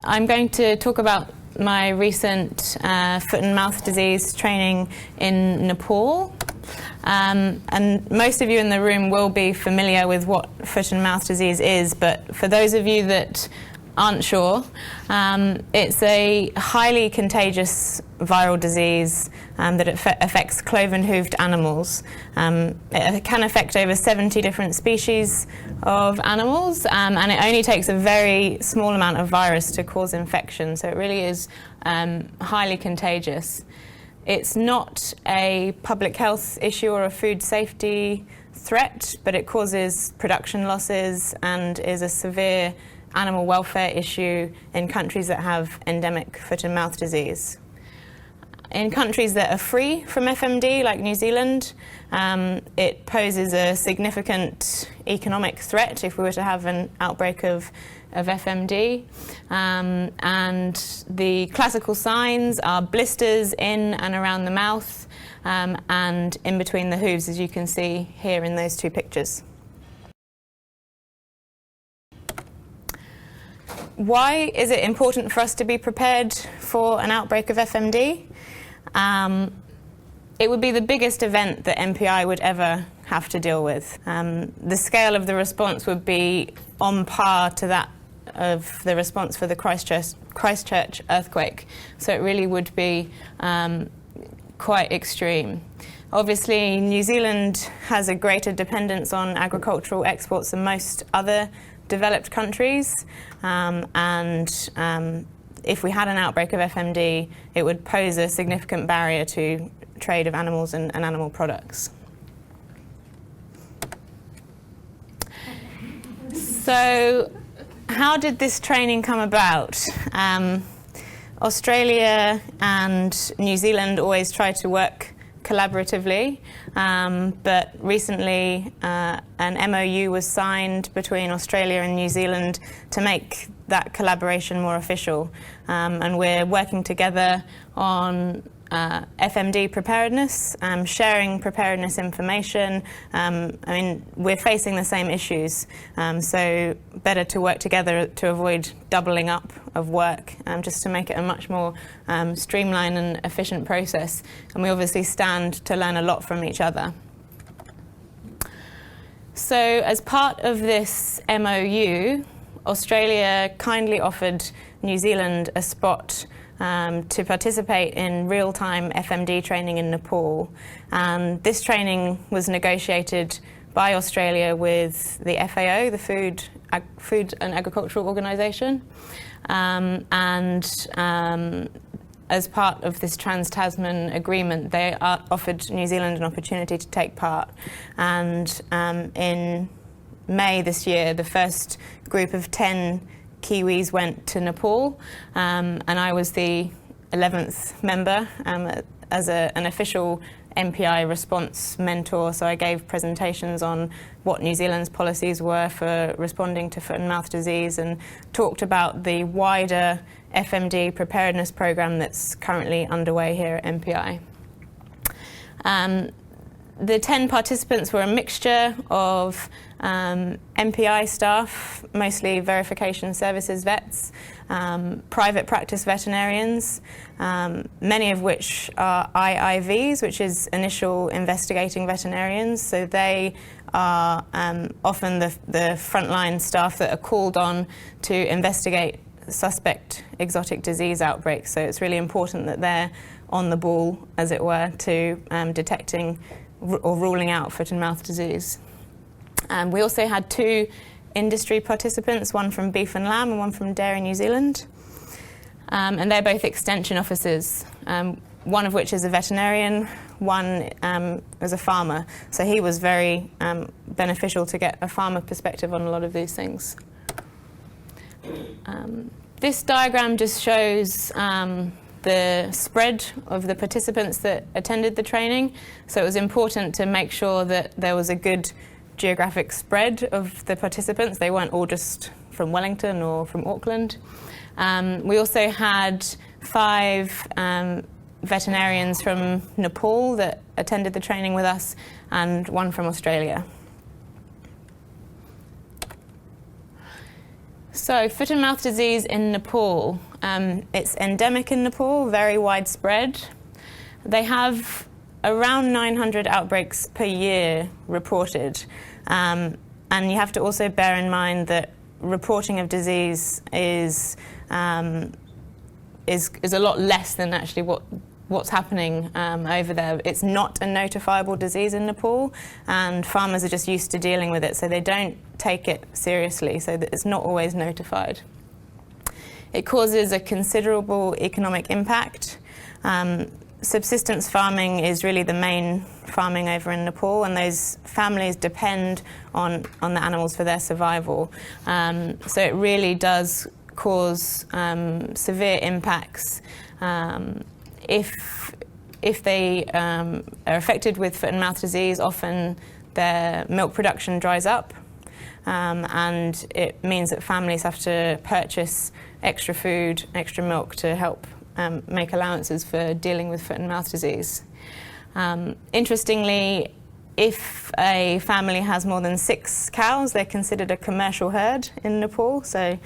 I'm going to talk about my recent foot and mouth disease training in Nepal. And most of you in the room will be familiar with what foot and mouth disease is, but for those of you that aren't sure, it's a highly contagious viral disease that affects cloven-hooved animals. It can affect over 70 different species of animals, and it only takes a very small amount of virus to cause infection, so it really is highly contagious. It's not a public health issue or a food safety threat, but it causes production losses and is a severe animal welfare issue in countries that have endemic foot and mouth disease. In countries that are free from FMD, like New Zealand, it poses a significant economic threat if we were to have an outbreak of FMD. And the classical signs are blisters in and around the mouth and in between the hooves, as you can see here in those two pictures. Why is it important for us to be prepared for an outbreak of FMD? It would be the biggest event that MPI would ever have to deal with. The scale of the response would be on par to that of the response for the Christchurch earthquake. So it really would be quite extreme. Obviously, New Zealand has a greater dependence on agricultural exports than most other developed countries, and if we had an outbreak of FMD, it would pose a significant barrier to trade of animals and animal products. So, how did this training come about? Australia and New Zealand always try to work collaboratively, but recently an MOU was signed between Australia and New Zealand to make that collaboration more official, and we're working together on FMD preparedness, sharing preparedness information. I mean, we're facing the same issues, so better to work together to avoid doubling up of work, just to make it a much more streamlined and efficient process. And we obviously stand to learn a lot from each other. So as part of this MOU, Australia kindly offered New Zealand a spot to participate in real-time FMD training in Nepal. And this training was negotiated by Australia with the FAO, the Food and Agricultural Organisation. As part of this Trans-Tasman agreement, they offered New Zealand an opportunity to take part. And in May this year, the first group of 10 Kiwis went to Nepal, and I was the 11th member as an official MPI response mentor. So I gave presentations on what New Zealand's policies were for responding to foot and mouth disease, and talked about the wider FMD preparedness program that's currently underway here at MPI. The 10 participants were a mixture of MPI staff, mostly verification services vets, private practice veterinarians, many of which are IIVs, which is initial investigating veterinarians. So they are often the frontline staff that are called on to investigate suspect exotic disease outbreaks. So it's really important that they're on the ball, as it were, to detecting or ruling out foot and mouth disease. We also had 2 industry participants, one from beef and lamb and one from dairy New Zealand. And they're both extension officers, one of which is a veterinarian, one is a farmer. So he was very beneficial to get a farmer perspective on a lot of these things. This diagram just shows the spread of the participants that attended the training. So it was important to make sure that there was a good geographic spread of the participants. They weren't all just from Wellington or from Auckland. We also had 5 veterinarians from Nepal that attended the training with us, and 1 from Australia. So, foot and mouth disease in Nepal. It's endemic in Nepal, very widespread. They have around 900 outbreaks per year reported. And you have to also bear in mind that reporting of disease is a lot less than actually what's happening over there. It's not a notifiable disease in Nepal, and farmers are just used to dealing with it, so they don't take it seriously, so that it's not always notified. It causes a considerable economic impact. Subsistence farming is really the main farming over in Nepal, and those families depend on the animals for their survival. So it really does cause severe impacts. If they are affected with foot and mouth disease, often their milk production dries up, and it means that families have to purchase extra food, extra milk to help make allowances for dealing with foot and mouth disease. Interestingly, if a family has more than 6 cows, they're considered a commercial herd in Nepal, so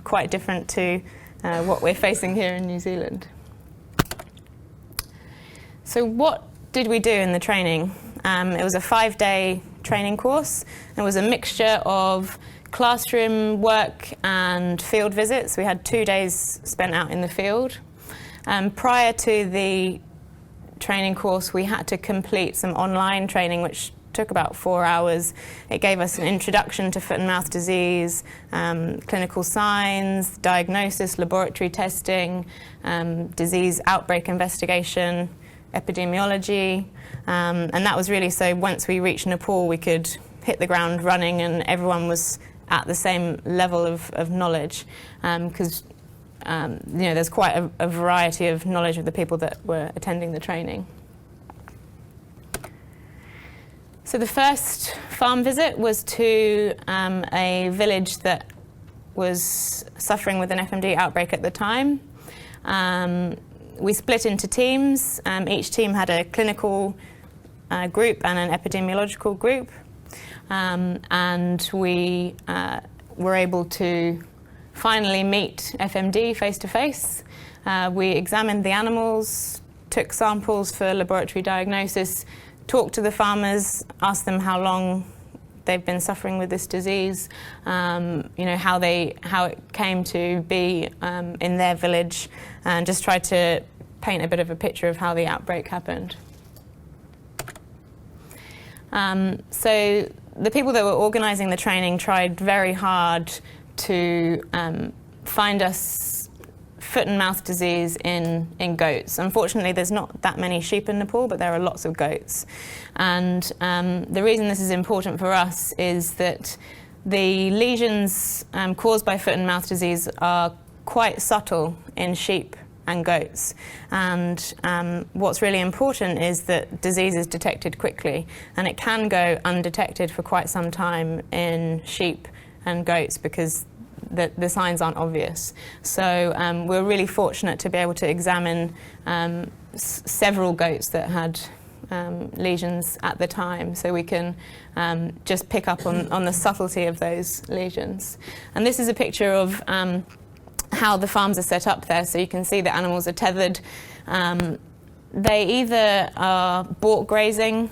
quite different to what we're facing here in New Zealand. So what did we do in the training? It was a 5-day training course. It was a mixture of classroom work and field visits. We had 2 days spent out in the field. Prior to the training course, we had to complete some online training, which took about 4 hours. It gave us an introduction to foot and mouth disease, clinical signs, diagnosis, laboratory testing, disease outbreak investigation, epidemiology, and that was really so once we reached Nepal we could hit the ground running and everyone was at the same level of knowledge, because there's quite a variety of knowledge of the people that were attending the training. So the first farm visit was to a village that was suffering with an FMD outbreak at the time. We split into teams. Each team had a clinical group and an epidemiological group, and we were able to finally meet FMD face to face. We examined the animals, took samples for laboratory diagnosis, talked to the farmers, asked them how long they've been suffering with this disease, how it came to be in their village, and just tried to paint a bit of a picture of how the outbreak happened. So the people that were organising the training tried very hard to find us foot and mouth disease in goats. Unfortunately, there's not that many sheep in Nepal, but there are lots of goats. And the reason this is important for us is that the lesions caused by foot and mouth disease are quite subtle in sheep and goats. And what's really important is that disease is detected quickly, and it can go undetected for quite some time in sheep and goats because the signs aren't obvious. So we're really fortunate to be able to examine several goats that had lesions at the time, so we can just pick up on the subtlety of those lesions. And this is a picture of how the farms are set up there. So you can see the animals are tethered. They either are bought grazing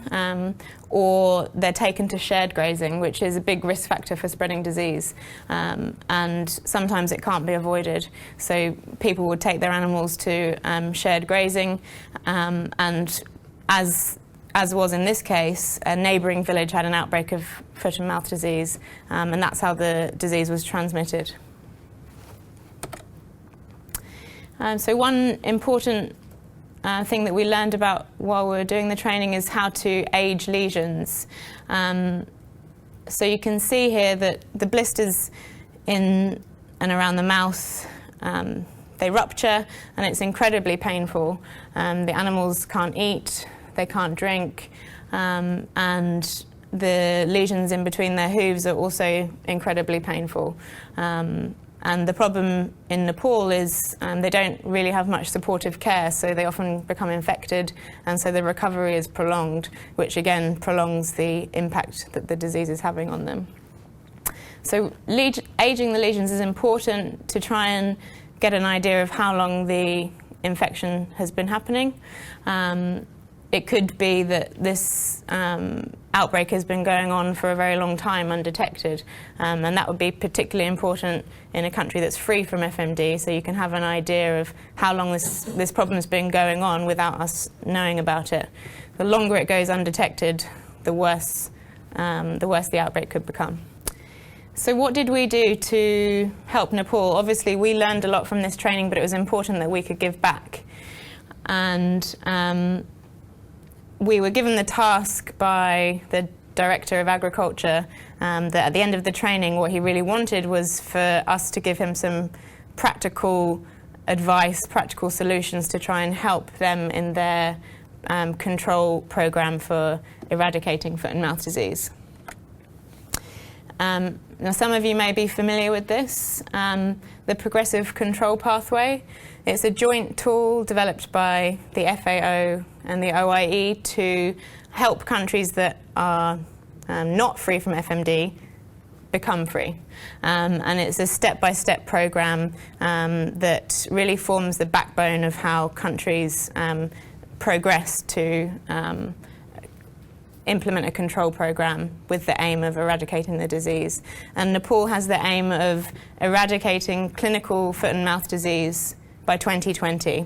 or they're taken to shared grazing, which is a big risk factor for spreading disease. And sometimes it can't be avoided. So people would take their animals to shared grazing, and as was in this case, a neighbouring village had an outbreak of foot and mouth disease, and that's how the disease was transmitted. So one important thing that we learned about while we were doing the training is how to age lesions. So you can see here that the blisters in and around the mouth, they rupture and it's incredibly painful. The animals can't eat, they can't drink, and the lesions in between their hooves are also incredibly painful. And the problem in Nepal is they don't really have much supportive care, so they often become infected, and so the recovery is prolonged, which again prolongs the impact that the disease is having on them. So aging the lesions is important to try and get an idea of how long the infection has been happening. It could be that this outbreak has been going on for a very long time undetected, and that would be particularly important in a country that's free from FMD, so you can have an idea of how long this problem's been going on without us knowing about it. The longer it goes undetected, the worse the outbreak could become. So what did we do to help Nepal? Obviously, we learned a lot from this training, but it was important that we could give back. And we were given the task by the Director of Agriculture that at the end of the training, what he really wanted was for us to give him some practical advice, practical solutions to try and help them in their control program for eradicating foot and mouth disease. Now, some of you may be familiar with this, the Progressive Control Pathway. It's a joint tool developed by the FAO and the OIE to help countries that are not free from FMD become free. And it's a step-by-step program that really forms the backbone of how countries progress to implement a control program with the aim of eradicating the disease. And Nepal has the aim of eradicating clinical foot and mouth disease by 2020.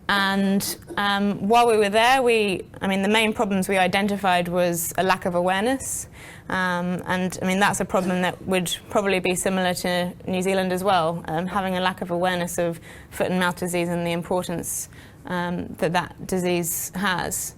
And while we were there, the main problems we identified was a lack of awareness. That's a problem that would probably be similar to New Zealand as well, having a lack of awareness of foot and mouth disease and the importance that disease has.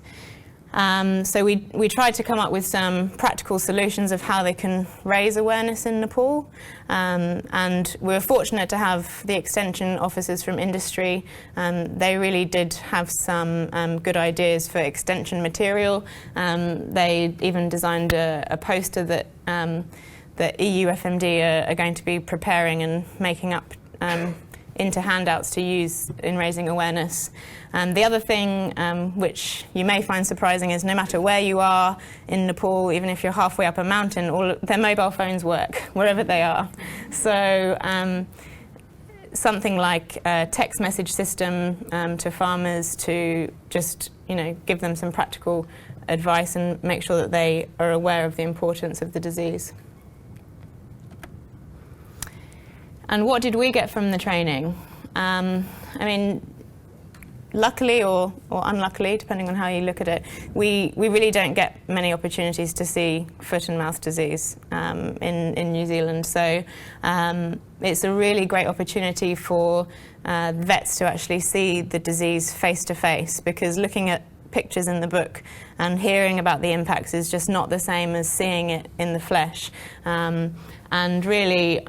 So we tried to come up with some practical solutions of how they can raise awareness in Nepal. And we were fortunate to have the extension officers from industry. They really did have some good ideas for extension material. They even designed a poster that the EU FMD are going to be preparing and making up into handouts to use in raising awareness. The other thing which you may find surprising is no matter where you are in Nepal, even if you're halfway up a mountain, all their mobile phones work wherever they are. So something like a text message system to farmers to just give them some practical advice and make sure that they are aware of the importance of the disease. And what did we get from the training? Luckily or unluckily, depending on how you look at it, we really don't get many opportunities to see foot and mouth disease in New Zealand. So it's a really great opportunity for vets to actually see the disease face to face, because looking at pictures in the book and hearing about the impacts is just not the same as seeing it in the flesh. And really,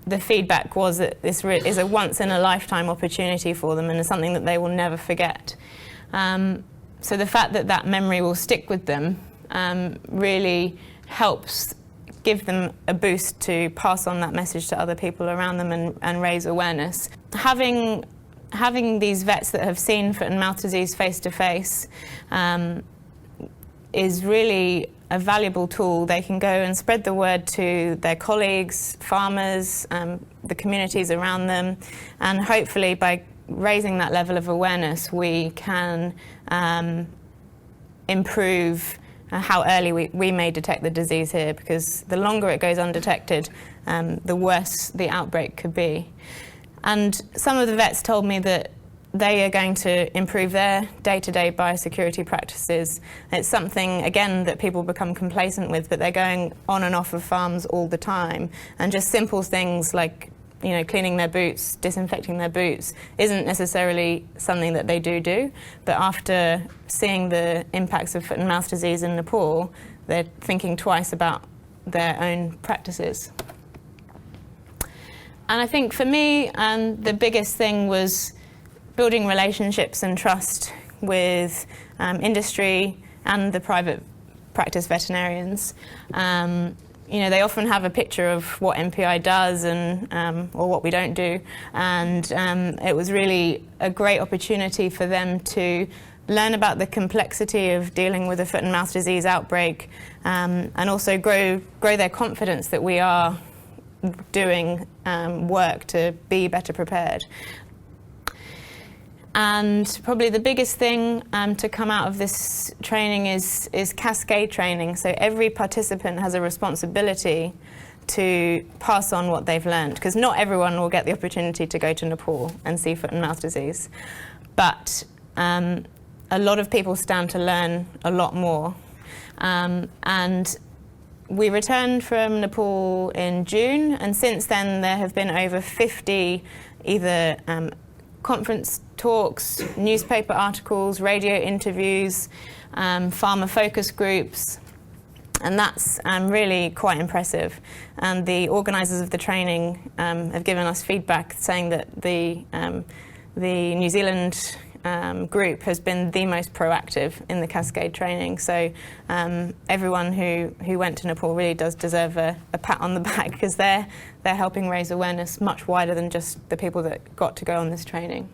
the feedback was that this is a once-in-a-lifetime opportunity for them and is something that they will never forget. So the fact that that memory will stick with them really helps give them a boost to pass on that message to other people around them and raise awareness. Having these vets that have seen foot and mouth disease face-to-face is really a valuable tool. They can go and spread the word to their colleagues, farmers, the communities around them, and hopefully by raising that level of awareness we can improve how early we may detect the disease here, because the longer it goes undetected, the worse the outbreak could be. And some of the vets told me that they are going to improve their day-to-day biosecurity practices. It's something, again, that people become complacent with, but they're going on and off of farms all the time. And just simple things like, cleaning their boots, disinfecting their boots, isn't necessarily something that they do. But after seeing the impacts of foot and mouth disease in Nepal, they're thinking twice about their own practices. And I think for me, the biggest thing was building relationships and trust with industry and the private practice veterinarians. They often have a picture of what MPI does or what we don't do, and it was really a great opportunity for them to learn about the complexity of dealing with a foot and mouth disease outbreak, and also grow their confidence that we are doing work to be better prepared. And probably the biggest thing to come out of this training is cascade training. So every participant has a responsibility to pass on what they've learned, because not everyone will get the opportunity to go to Nepal and see foot and mouth disease. But a lot of people stand to learn a lot more. And we returned from Nepal in June, and since then there have been over 50 either conference talks, newspaper articles, radio interviews, farmer focus groups, and that's really quite impressive. And the organisers of the training have given us feedback saying that the New Zealand group has been the most proactive in the cascade training. So everyone who went to Nepal really does deserve a pat on the back, because they're helping raise awareness much wider than just the people that got to go on this training.